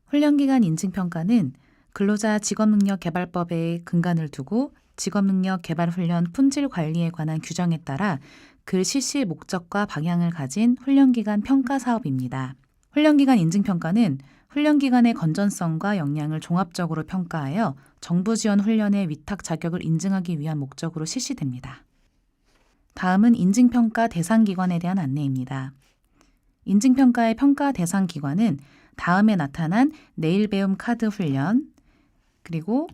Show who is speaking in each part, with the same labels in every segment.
Speaker 1: 훈련기간 인증평가는 근로자 직업능력개발법에 근간을 두고 직업능력개발훈련 품질 관리에 관한 규정에 따라 그 실시 목적과 방향을 가진 훈련기간 평가 사업입니다. 훈련기간 인증평가는 훈련기간의 건전성과 역량을 종합적으로 평가하여 정부 지원 훈련의 위탁 자격을 인증하기 위한 목적으로 실시됩니다. 다음은 인증평가 대상 기관에 대한 안내입니다. 인증평가의 평가 대상 기관은 다음에 나타난 내일 배움 카드 훈련, 그리고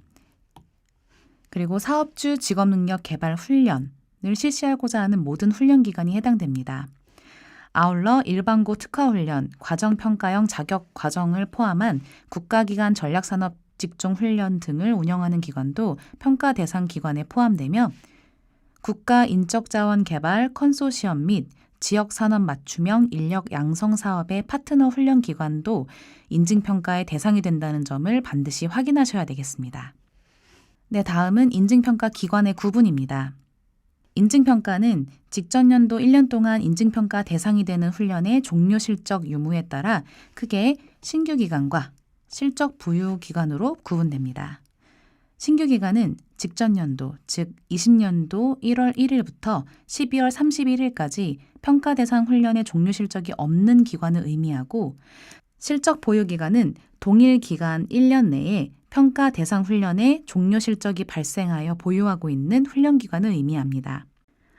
Speaker 1: 사업주 직업능력 개발 훈련을 실시하고자 하는 모든 훈련기관이 해당됩니다. 아울러 일반고 특화훈련, 과정평가형 자격 과정을 포함한 국가기관 전략산업 직종훈련 등을 운영하는 기관도 평가 대상 기관에 포함되며 국가인적자원개발 컨소시엄 및 지역산업 맞춤형 인력 양성 사업의 파트너 훈련 기관도 인증평가의 대상이 된다는 점을 반드시 확인하셔야 되겠습니다. 네, 다음은 인증평가 기관의 구분입니다. 인증평가는 직전 연도 1년 동안 인증평가 대상이 되는 훈련의 종료 실적 유무에 따라 크게 신규 기관과 실적 부유 기관으로 구분됩니다. 신규 기간은 직전 연도, 즉 20년도 1월 1일부터 12월 31일까지 평가 대상 훈련의 종료 실적이 없는 기관을 의미하고, 실적 보유 기간은 동일 기간 1년 내에 평가 대상 훈련의 종료 실적이 발생하여 보유하고 있는 훈련 기관을 의미합니다.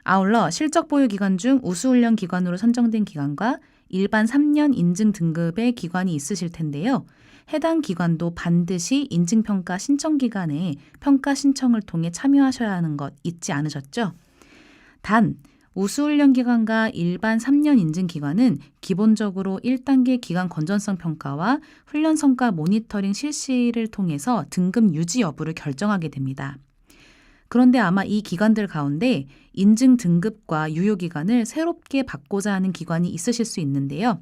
Speaker 1: 아울러 실적 보유 기관 중 우수 훈련 기관으로 선정된 기관과 일반 3년 인증 등급의 기관이 있으실 텐데요. 해당 기관도 반드시 인증평가 신청 기간에 평가 신청을 통해 참여하셔야 하는 것 잊지 않으셨죠? 단, 우수훈련기관과 일반 3년 인증기관은 기본적으로 1단계 기관 건전성 평가와 훈련 성과 모니터링 실시를 통해서 등급 유지 여부를 결정하게 됩니다. 그런데 아마 이 기관들 가운데 인증 등급과 유효기간을 새롭게 받고자 하는 기관이 있으실 수 있는데요.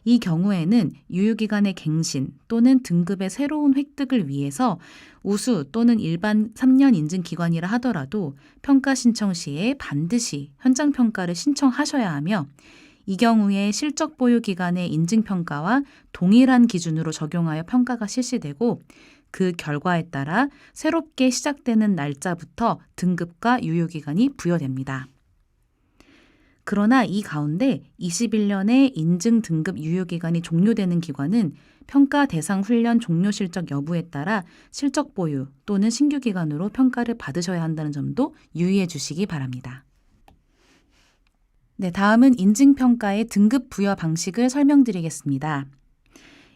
Speaker 1: 이 경우에는 유효기간의 갱신 또는 등급의 새로운 획득을 위해서 우수 또는 일반 3년 인증기관이라 하더라도 평가 신청 시에 반드시 현장평가를 신청하셔야 하며, 이 경우에 실적 보유 기간의 인증평가와 동일한 기준으로 적용하여 평가가 실시되고, 그 결과에 따라 새롭게 시작되는 날짜부터 등급과 유효기간이 부여됩니다. 그러나 이 가운데 21년에 인증 등급 유효기간이 종료되는 기관은 평가 대상 훈련 종료 실적 여부에 따라 실적 보유 또는 신규 기관으로 평가를 받으셔야 한다는 점도 유의해 주시기 바랍니다. 네, 다음은 인증평가의 등급 부여 방식을 설명드리겠습니다.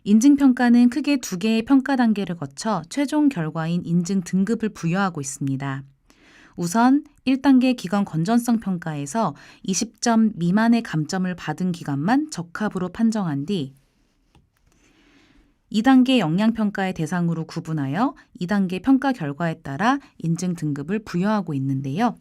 Speaker 1: 인증평가는 크게 두 개의 평가 단계를 거쳐 최종 결과인 인증 등급을 부여하고 있습니다. 우선 1단계 기관 건전성 평가에서 20점 미만의 감점을 받은 기관만 적합으로 판정한 뒤 2단계 역량평가의 대상으로 구분하여 2단계 평가 결과에 따라 인증 등급을 부여하고 있는데요.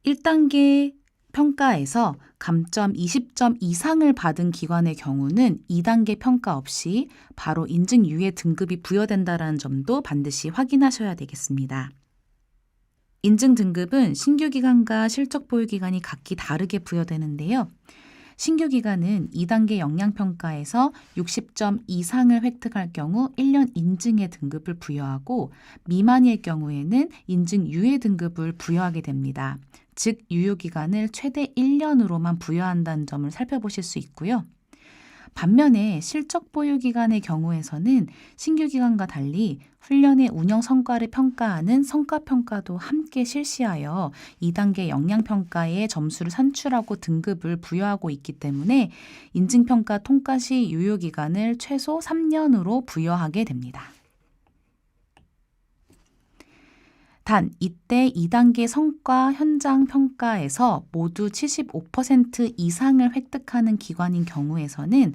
Speaker 1: 1단계 평가에서 감점 20점 이상을 받은 기관의 경우는 2단계 평가 없이 바로 인증 유예 등급이 부여된다는 점도 반드시 확인하셔야 되겠습니다. 인증 등급은 신규 기간과 실적 보유 기간이 각기 다르게 부여되는데요. 신규 기간은 2단계 역량평가에서 60점 이상을 획득할 경우 1년 인증의 등급을 부여하고, 미만일 경우에는 인증 유예 등급을 부여하게 됩니다. 즉 유효기간을 최대 1년으로만 부여한다는 점을 살펴보실 수 있고요. 반면에 실적 보유 기간의 경우에서는 신규 기간과 달리 훈련의 운영 성과를 평가하는 성과평가도 함께 실시하여 2단계 역량평가의 점수를 산출하고 등급을 부여하고 있기 때문에 인증평가 통과 시 유효기간을 최소 3년으로 부여하게 됩니다. 단, 이때 2단계 성과 현장 평가에서 모두 75% 이상을 획득하는 기관인 경우에서는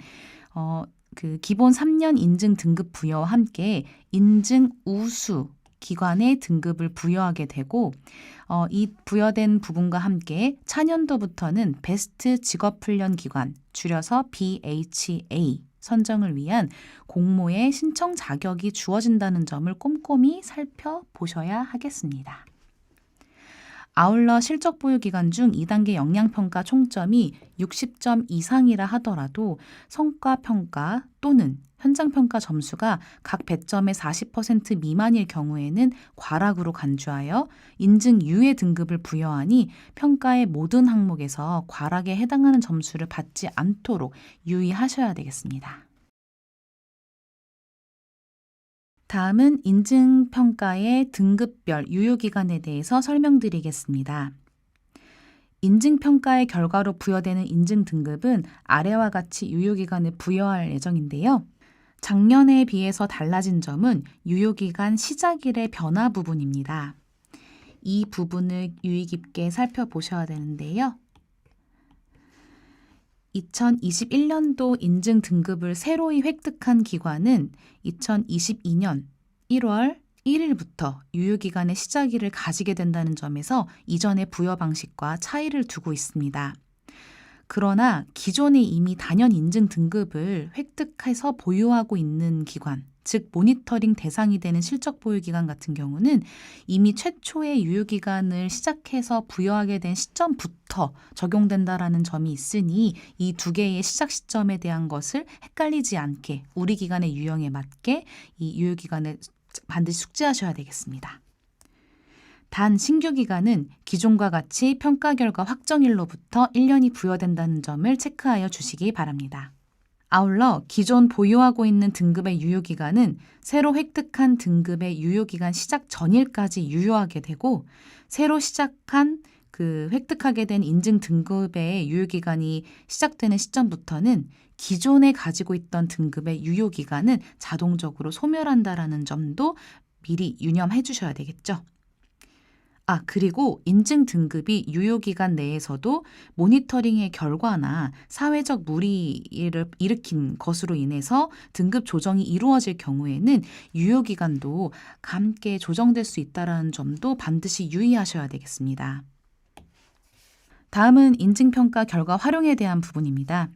Speaker 1: 기본 3년 인증 등급 부여와 함께 인증 우수 기관의 등급을 부여하게 되고, 이 부여된 부분과 함께 차년도부터는 베스트 직업훈련 기관, 줄여서 BHA 선정을 위한 공모의 신청 자격이 주어진다는 점을 꼼꼼히 살펴보셔야 하겠습니다. 아울러 실적 보유 기간 중 2단계 역량평가 총점이 60점 이상이라 하더라도 성과평가 또는 현장평가 점수가 각 배점의 40% 미만일 경우에는 과락으로 간주하여 인증 유예 등급을 부여하니 평가의 모든 항목에서 과락에 해당하는 점수를 받지 않도록 유의하셔야 되겠습니다. 다음은 인증평가의 등급별 유효기간에 대해서 설명드리겠습니다. 인증평가의 결과로 부여되는 인증 등급은 아래와 같이 유효기간을 부여할 예정인데요. 작년에 비해서 달라진 점은 유효기간 시작일의 변화 부분입니다. 이 부분을 유의 깊게 살펴보셔야 되는데요. 2021년도 인증 등급을 새로이 획득한 기관은 2022년 1월 1일부터 유효기간의 시작일을 가지게 된다는 점에서 이전의 부여 방식과 차이를 두고 있습니다. 그러나 기존에 이미 단연 인증 등급을 획득해서 보유하고 있는 기관, 즉 모니터링 대상이 되는 실적 보유 기관 같은 경우는 이미 최초의 유효기간을 시작해서 부여하게 된 시점부터 적용된다라는 점이 있으니 이 두 개의 시작 시점에 대한 것을 헷갈리지 않게 우리 기관의 유형에 맞게 이 유효기간을 반드시 숙지하셔야 되겠습니다. 단 신규 기간은 기존과 같이 평가 결과 확정일로부터 1년이 부여된다는 점을 체크하여 주시기 바랍니다. 아울러 기존 보유하고 있는 등급의 유효기간은 새로 획득한 등급의 유효기간 시작 전일까지 유효하게 되고 새로 시작한 획득하게 된 인증 등급의 유효기간이 시작되는 시점부터는 기존에 가지고 있던 등급의 유효기간은 자동적으로 소멸한다라는 점도 미리 유념해 주셔야 되겠죠. 그리고 인증 등급이 유효기간 내에서도 모니터링의 결과나 사회적 무리를 일으킨 것으로 인해서 등급 조정이 이루어질 경우에는 유효기간도 함께 조정될 수 있다는 점도 반드시 유의하셔야 되겠습니다. 다음은 인증평가 결과 활용에 대한 부분입니다.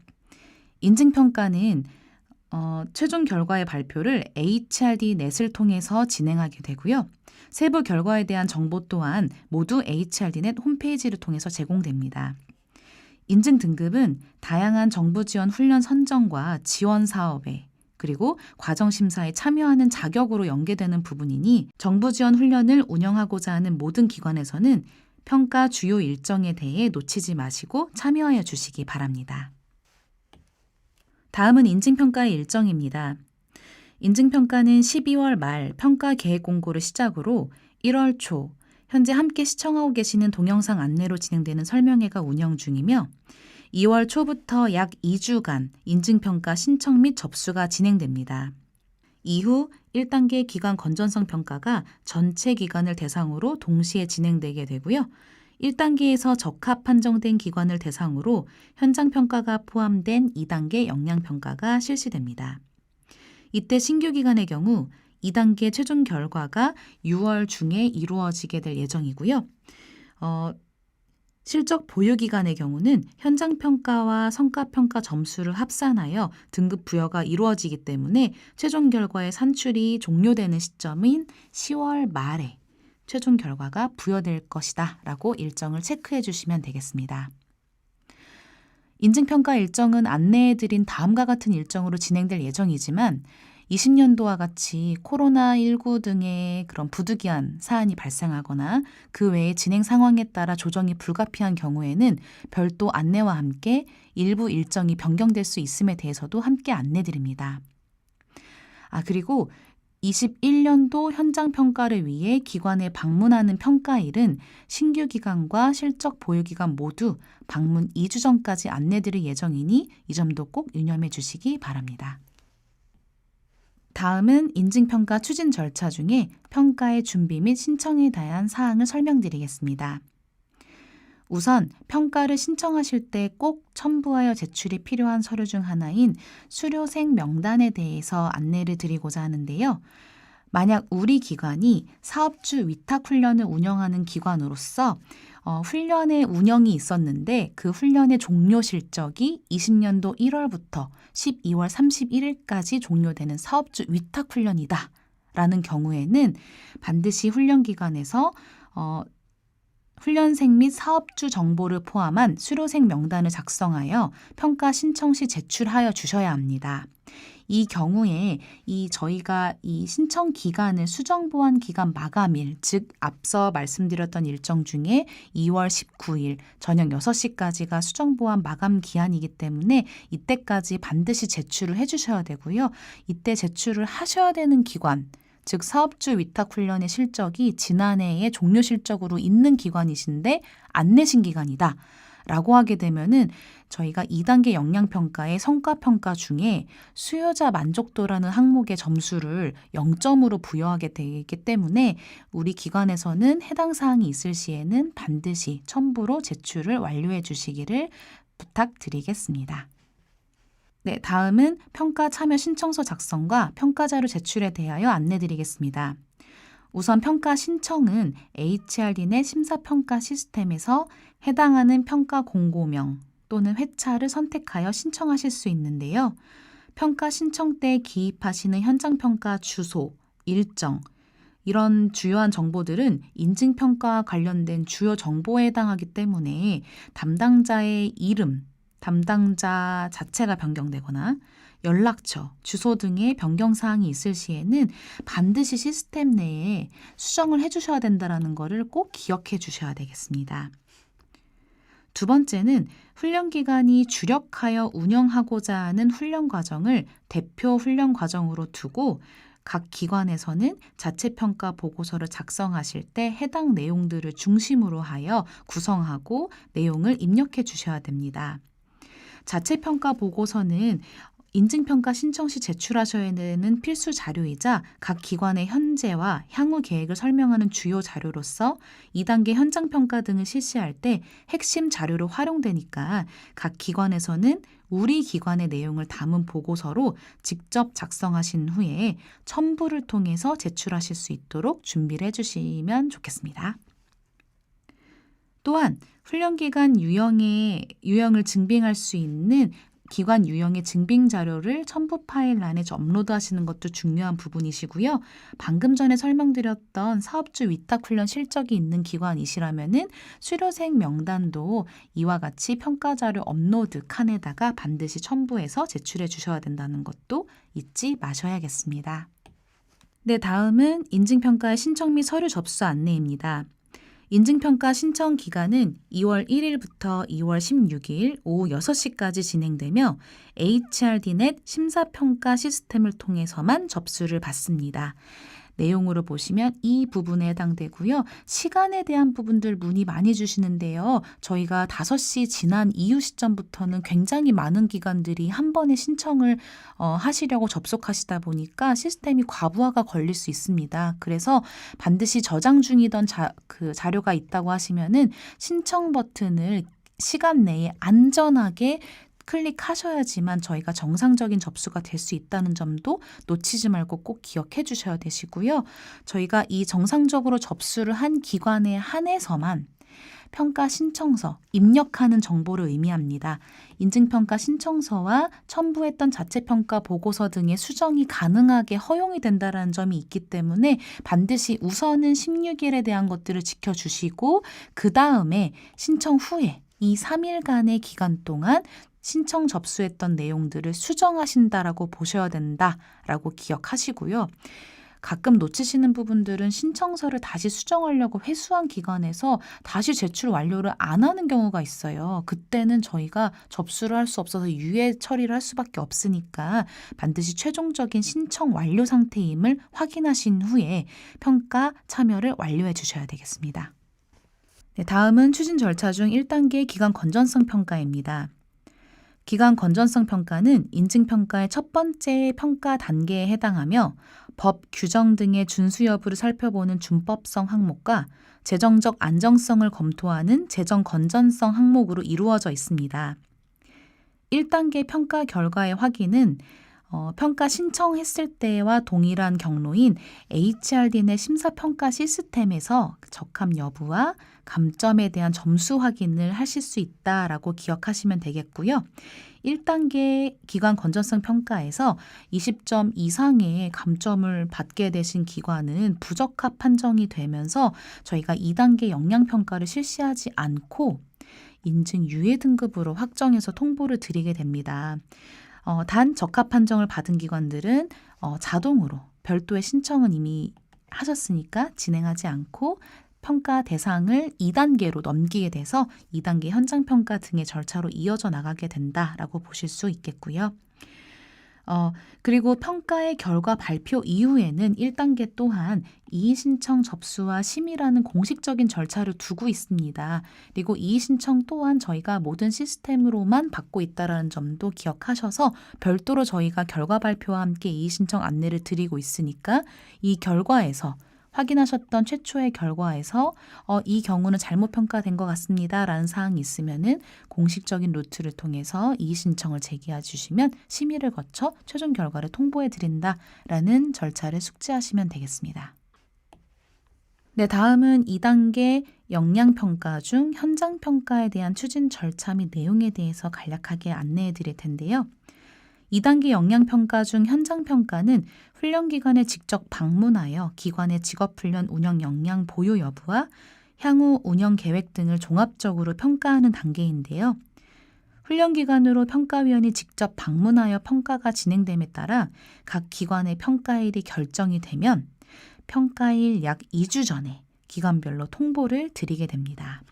Speaker 1: 인증평가는 최종 결과의 발표를 HRD 넷을 통해서 진행하게 되고요. 세부 결과에 대한 정보 또한 모두 HRD 넷 홈페이지를 통해서 제공됩니다. 인증 등급은 다양한 정부 지원 훈련 선정과 지원 사업에 그리고 과정 심사에 참여하는 자격으로 연계되는 부분이니 정부 지원 훈련을 운영하고자 하는 모든 기관에서는 평가 주요 일정에 대해 놓치지 마시고 참여하여 주시기 바랍니다. 다음은 인증평가의 일정입니다. 인증평가는 12월 말 평가 계획 공고를 시작으로 1월 초 현재 함께 시청하고 계시는 동영상 안내로 진행되는 설명회가 운영 중이며 2월 초부터 약 2주간 인증평가 신청 및 접수가 진행됩니다. 이후 1단계 기관 건전성 평가가 전체 기관을 대상으로 동시에 진행되게 되고요. 1단계에서 적합 판정된 기관을 대상으로 현장 평가가 포함된 2단계 역량 평가가 실시됩니다. 이때 신규 기관의 경우 2단계 최종 결과가 6월 중에 이루어지게 될 예정이고요. 실적 보유 기간의 경우는 현장 평가와 성과 평가 점수를 합산하여 등급 부여가 이루어지기 때문에 최종 결과의 산출이 종료되는 시점인 10월 말에 최종 결과가 부여될 것이다 라고 일정을 체크해 주시면 되겠습니다. 인증평가 일정은 안내해드린 다음과 같은 일정으로 진행될 예정이지만 20년도와 같이 코로나19 등의 그런 부득이한 사안이 발생하거나 그 외의 진행 상황에 따라 조정이 불가피한 경우에는 별도 안내와 함께 일부 일정이 변경될 수 있음에 대해서도 함께 안내드립니다. 그리고 21년도 현장 평가를 위해 기관에 방문하는 평가일은 신규 기관과 실적 보유 기관 모두 방문 2주 전까지 안내드릴 예정이니 이 점도 꼭 유념해 주시기 바랍니다. 다음은 인증평가 추진 절차 중에 평가의 준비 및 신청에 대한 사항을 설명드리겠습니다. 우선 평가를 신청하실 때 꼭 첨부하여 제출이 필요한 서류 중 하나인 수료생 명단에 대해서 안내를 드리고자 하는데요. 만약 우리 기관이 사업주 위탁훈련을 운영하는 기관으로서 훈련의 운영이 있었는데 그 훈련의 종료 실적이 20년도 1월부터 12월 31일까지 종료되는 사업주 위탁훈련이다 라는 경우에는 반드시 훈련기관에서 훈련생 및 사업주 정보를 포함한 수료생 명단을 작성하여 평가 신청 시 제출하여 주셔야 합니다. 이 경우에 저희가 이 신청 기간을 수정보완 기간 마감일, 즉 앞서 말씀드렸던 일정 중에 2월 19일 저녁 6시까지가 수정보완 마감 기한이기 때문에 이때까지 반드시 제출을 해주셔야 되고요. 이때 제출을 하셔야 되는 기관, 즉 사업주 위탁훈련의 실적이 지난해의 종료 실적으로 있는 기관이신데 안 내신 기간이다 라고 하게 되면은 저희가 2단계 역량평가의 성과평가 중에 수요자 만족도라는 항목의 점수를 0점으로 부여하게 되기 때문에 우리 기관에서는 해당 사항이 있을 시에는 반드시 첨부로 제출을 완료해 주시기를 부탁드리겠습니다. 네, 다음은 평가 참여 신청서 작성과 평가자료 제출에 대하여 안내드리겠습니다. 우선 평가 신청은 HRDnet 심사평가 시스템에서 해당하는 평가 공고명 또는 회차를 선택하여 신청하실 수 있는데요. 평가 신청 때 기입하시는 현장평가 주소, 일정, 이런 주요한 정보들은 인증평가와 관련된 주요 정보에 해당하기 때문에 담당자의 이름, 담당자 자체가 변경되거나 연락처, 주소 등의 변경사항이 있을 시에는 반드시 시스템 내에 수정을 해주셔야 된다는 것을 꼭 기억해 주셔야 되겠습니다. 두 번째는 훈련기관이 주력하여 운영하고자 하는 훈련 과정을 대표 훈련 과정으로 두고 각 기관에서는 자체평가 보고서를 작성하실 때 해당 내용들을 중심으로 하여 구성하고 내용을 입력해 주셔야 됩니다. 자체평가 보고서는 인증평가 신청 시 제출하셔야 되는 필수 자료이자 각 기관의 현재와 향후 계획을 설명하는 주요 자료로서 2단계 현장평가 등을 실시할 때 핵심 자료로 활용되니까 각 기관에서는 우리 기관의 내용을 담은 보고서로 직접 작성하신 후에 첨부를 통해서 제출하실 수 있도록 준비를 해주시면 좋겠습니다. 또한 훈련기간 유형을 증빙할 수 있는 기관 유형의 증빙 자료를 첨부 파일란에 업로드하시는 것도 중요한 부분이시고요. 방금 전에 설명드렸던 사업주 위탁훈련 실적이 있는 기관이시라면은 수료생 명단도 이와 같이 평가 자료 업로드 칸에다가 반드시 첨부해서 제출해 주셔야 된다는 것도 잊지 마셔야겠습니다. 네, 다음은 인증평가의 신청 및 서류 접수 안내입니다. 인증평가 신청 기간은 2월 1일부터 2월 16일 오후 6시까지 진행되며 HRDnet 심사평가 시스템을 통해서만 접수를 받습니다. 내용으로 보시면 이 부분에 해당되고요. 시간에 대한 부분들 문의 많이 주시는데요. 저희가 5시 지난 이후 시점부터는 굉장히 많은 기관들이 한 번에 신청을 하시려고 접속하시다 보니까 시스템이 과부하가 걸릴 수 있습니다. 그래서 반드시 저장 중이던 자료가 있다고 하시면은 신청 버튼을 시간 내에 안전하게 클릭하셔야지만 저희가 정상적인 접수가 될 수 있다는 점도 놓치지 말고 꼭 기억해 주셔야 되시고요. 저희가 이 정상적으로 접수를 한 기관에 한해서만 평가 신청서, 입력하는 정보를 의미합니다. 인증평가 신청서와 첨부했던 자체평가 보고서 등의 수정이 가능하게 허용이 된다는 점이 있기 때문에 반드시 우선은 16일에 대한 것들을 지켜주시고 그 다음에 신청 후에 이 3일간의 기간 동안 신청 접수했던 내용들을 수정하신다라고 보셔야 된다라고 기억하시고요. 가끔 놓치시는 부분들은 신청서를 다시 수정하려고 회수한 기관에서 다시 제출 완료를 안 하는 경우가 있어요. 그때는 저희가 접수를 할 수 없어서 유예 처리를 할 수밖에 없으니까 반드시 최종적인 신청 완료 상태임을 확인하신 후에 평가 참여를 완료해 주셔야 되겠습니다. 네, 다음은 추진 절차 중 1단계 기관 건전성 평가입니다. 기관 건전성 평가는 인증평가의 첫 번째 평가 단계에 해당하며 법, 규정 등의 준수 여부를 살펴보는 준법성 항목과 재정적 안정성을 검토하는 재정 건전성 항목으로 이루어져 있습니다. 1단계 평가 결과의 확인은 평가 신청했을 때와 동일한 경로인 HRD 내 심사평가 시스템에서 적합 여부와 감점에 대한 점수 확인을 하실 수 있다라고 기억하시면 되겠고요. 1단계 기관 건전성 평가에서 20점 이상의 감점을 받게 되신 기관은 부적합 판정이 되면서 저희가 2단계 영양평가를 실시하지 않고 인증 유예 등급으로 확정해서 통보를 드리게 됩니다. 단 적합 판정을 받은 기관들은 자동으로 별도의 신청은 이미 하셨으니까 진행하지 않고 평가 대상을 2단계로 넘기게 돼서 2단계 현장평가 등의 절차로 이어져 나가게 된다라고 보실 수 있겠고요. 그리고 평가의 결과 발표 이후에는 1단계 또한 이의신청 접수와 심의라는 공식적인 절차를 두고 있습니다. 그리고 이의신청 또한 저희가 모든 시스템으로만 받고 있다는 점도 기억하셔서 별도로 저희가 결과 발표와 함께 이의신청 안내를 드리고 있으니까 이 결과에서 확인하셨던 최초의 결과에서 이 경우는 잘못 평가된 것 같습니다 라는 사항이 있으면은 공식적인 루트를 통해서 이의 신청을 제기해 주시면 심의를 거쳐 최종 결과를 통보해 드린다라는 절차를 숙지하시면 되겠습니다. 네, 다음은 2단계 역량평가 중 현장평가에 대한 추진 절차 및 내용에 대해서 간략하게 안내해 드릴 텐데요. 2단계 역량평가 중 현장평가는 훈련기관에 직접 방문하여 기관의 직업훈련 운영 역량 보유 여부와 향후 운영 계획 등을 종합적으로 평가하는 단계인데요. 훈련기관으로 평가위원이 직접 방문하여 평가가 진행됨에 따라 각 기관의 평가일이 결정이 되면 평가일 약 2주 전에 기관별로 통보를 드리게 됩니다.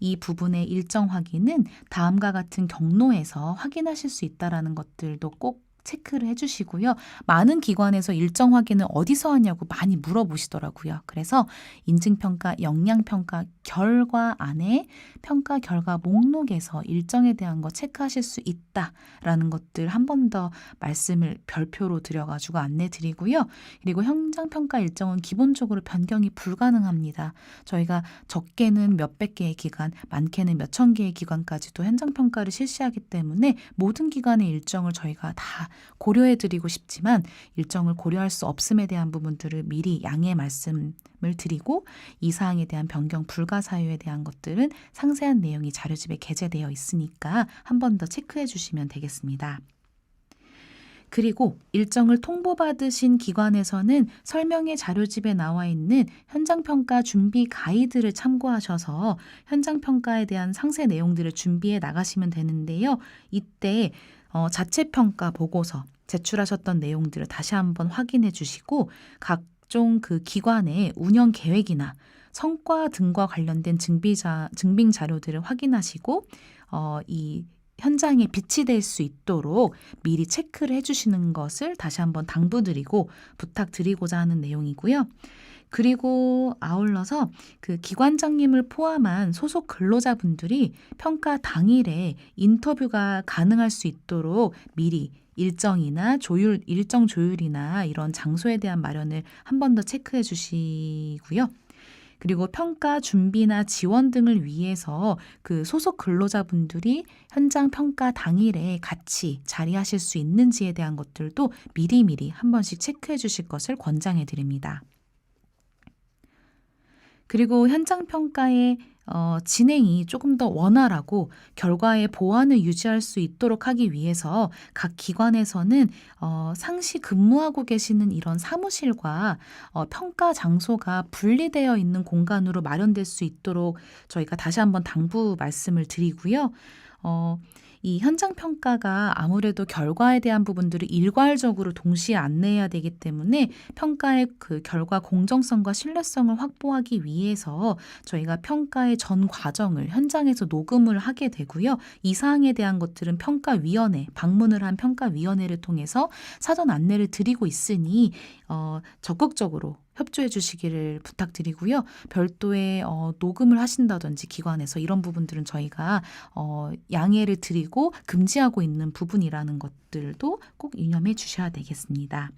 Speaker 1: 이 부분의 일정 확인은 다음과 같은 경로에서 확인하실 수 있다는 것들도 꼭 체크를 해주시고요. 많은 기관에서 일정 확인을 어디서 하냐고 많이 물어보시더라고요. 그래서 인증평가, 역량평가 결과 안에 평가 결과 목록에서 일정에 대한 거 체크하실 수 있다라는 것들 한 번 더 말씀을 별표로 드려가지고 안내 드리고요. 그리고 현장평가 일정은 기본적으로 변경이 불가능합니다. 저희가 적게는 몇백 개의 기관, 많게는 몇천 개의 기관까지도 현장평가를 실시하기 때문에 모든 기관의 일정을 저희가 다 고려해드리고 싶지만 일정을 고려할 수 없음에 대한 부분들을 미리 양해 말씀을 드리고 이 사항에 대한 변경 불가 사유에 대한 것들은 상세한 내용이 자료집에 게재되어 있으니까 한 번 더 체크해 주시면 되겠습니다. 그리고 일정을 통보받으신 기관에서는 설명의 자료집에 나와 있는 현장평가 준비 가이드를 참고하셔서 현장평가에 대한 상세 내용들을 준비해 나가시면 되는데요. 이때 자체평가 보고서 제출하셨던 내용들을 다시 한번 확인해 주시고 각종 그 기관의 운영 계획이나 성과 등과 관련된 증빙 자료들을 확인하시고 이 현장에 비치될 수 있도록 미리 체크를 해주시는 것을 다시 한번 당부드리고 부탁드리고자 하는 내용이고요. 그리고 아울러서 그 기관장님을 포함한 소속 근로자분들이 평가 당일에 인터뷰가 가능할 수 있도록 미리 일정이나 일정 조율이나 이런 장소에 대한 마련을 한 번 더 체크해 주시고요. 그리고 평가 준비나 지원 등을 위해서 그 소속 근로자분들이 현장 평가 당일에 같이 자리하실 수 있는지에 대한 것들도 미리미리 한 번씩 체크해 주실 것을 권장해 드립니다. 그리고 현장 평가의 진행이 조금 더 원활하고 결과의 보완을 유지할 수 있도록 하기 위해서 각 기관에서는 상시 근무하고 계시는 이런 사무실과 평가 장소가 분리되어 있는 공간으로 마련될 수 있도록 저희가 다시 한번 당부 말씀을 드리고요. 이 현장 평가가 아무래도 결과에 대한 부분들을 일괄적으로 동시에 안내해야 되기 때문에 평가의 그 결과 공정성과 신뢰성을 확보하기 위해서 저희가 평가의 전 과정을 현장에서 녹음을 하게 되고요. 이 사항에 대한 것들은 평가위원회, 방문을 한 평가위원회를 통해서 사전 안내를 드리고 있으니 적극적으로 협조해 주시기를 부탁드리고요. 별도의 녹음을 하신다든지 기관에서 이런 부분들은 저희가 양해를 드리고 금지하고 있는 부분이라는 것들도 꼭 유념해 주셔야 되겠습니다.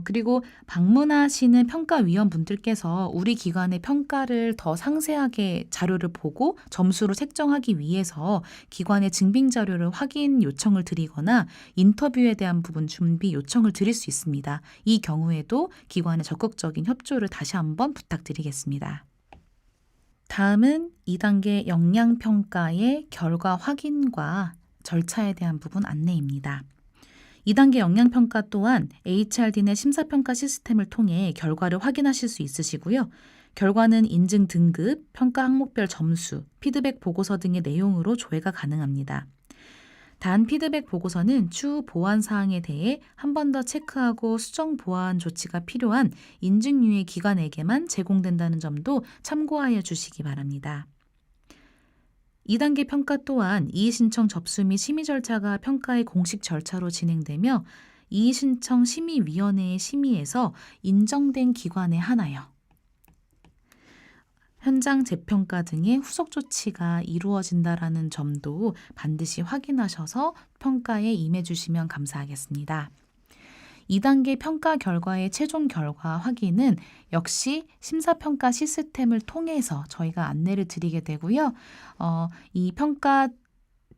Speaker 1: 그리고 방문하시는 평가위원분들께서 우리 기관의 평가를 더 상세하게 자료를 보고 점수로 책정하기 위해서 기관의 증빙 자료를 확인 요청을 드리거나 인터뷰에 대한 부분 준비 요청을 드릴 수 있습니다. 이 경우에도 기관의 적극적인 협조를 다시 한번 부탁드리겠습니다. 다음은 2단계 역량평가의 결과 확인과 절차에 대한 부분 안내입니다. 2단계 역량평가 또한 HRD 내 심사평가 시스템을 통해 결과를 확인하실 수 있으시고요. 결과는 인증 등급, 평가 항목별 점수, 피드백 보고서 등의 내용으로 조회가 가능합니다. 단 피드백 보고서는 추후 보완 사항에 대해 한 번 더 체크하고 수정 보완 조치가 필요한 인증유예 기관에게만 제공된다는 점도 참고하여 주시기 바랍니다. 2단계 평가 또한 이의신청 접수 및 심의 절차가 평가의 공식 절차로 진행되며 이의신청 심의위원회의 심의에서 인정된 기관에 한하여 현장 재평가 등의 후속 조치가 이루어진다라는 점도 반드시 확인하셔서 평가에 임해 주시면 감사하겠습니다. 2단계 평가 결과의 최종 결과 확인은 역시 심사평가 시스템을 통해서 저희가 안내를 드리게 되고요. 이 평가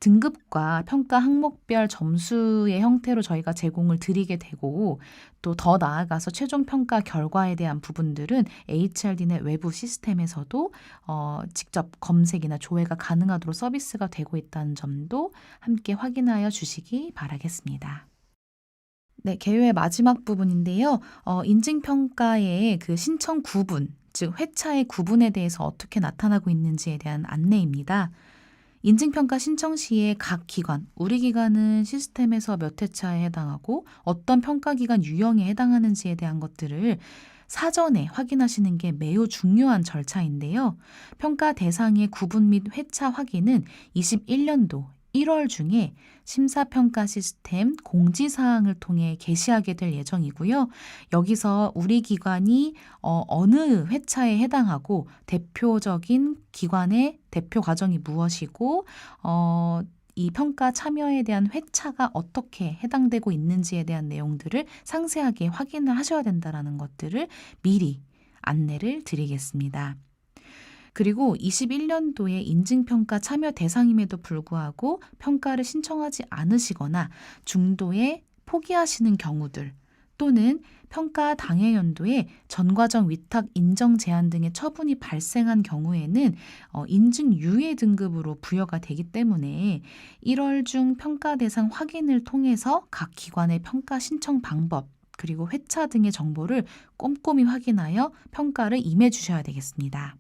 Speaker 1: 등급과 평가 항목별 점수의 형태로 저희가 제공을 드리게 되고 또 더 나아가서 최종 평가 결과에 대한 부분들은 HRD 내 외부 시스템에서도 직접 검색이나 조회가 가능하도록 서비스가 되고 있다는 점도 함께 확인하여 주시기 바라겠습니다. 네, 개요의 마지막 부분인데요. 인증평가의 그 신청 구분, 즉 회차의 구분에 대해서 어떻게 나타나고 있는지에 대한 안내입니다. 인증평가 신청 시에 각 기관, 우리 기관은 시스템에서 몇 회차에 해당하고 어떤 평가기관 유형에 해당하는지에 대한 것들을 사전에 확인하시는 게 매우 중요한 절차인데요. 평가 대상의 구분 및 회차 확인은 21년도 1월 중에 심사평가 시스템 공지사항을 통해 게시하게 될 예정이고요. 여기서 우리 기관이 어느 회차에 해당하고 대표적인 기관의 대표 과정이 무엇이고 이 평가 참여에 대한 회차가 어떻게 해당되고 있는지에 대한 내용들을 상세하게 확인을 하셔야 된다는 것들을 미리 안내를 드리겠습니다. 그리고 21년도에 인증평가 참여 대상임에도 불구하고 평가를 신청하지 않으시거나 중도에 포기하시는 경우들 또는 평가 당해 연도에 전과정 위탁 인정 제한 등의 처분이 발생한 경우에는 인증 유예 등급으로 부여가 되기 때문에 1월 중 평가 대상 확인을 통해서 각 기관의 평가 신청 방법 그리고 회차 등의 정보를 꼼꼼히 확인하여 평가를 임해 주셔야 되겠습니다.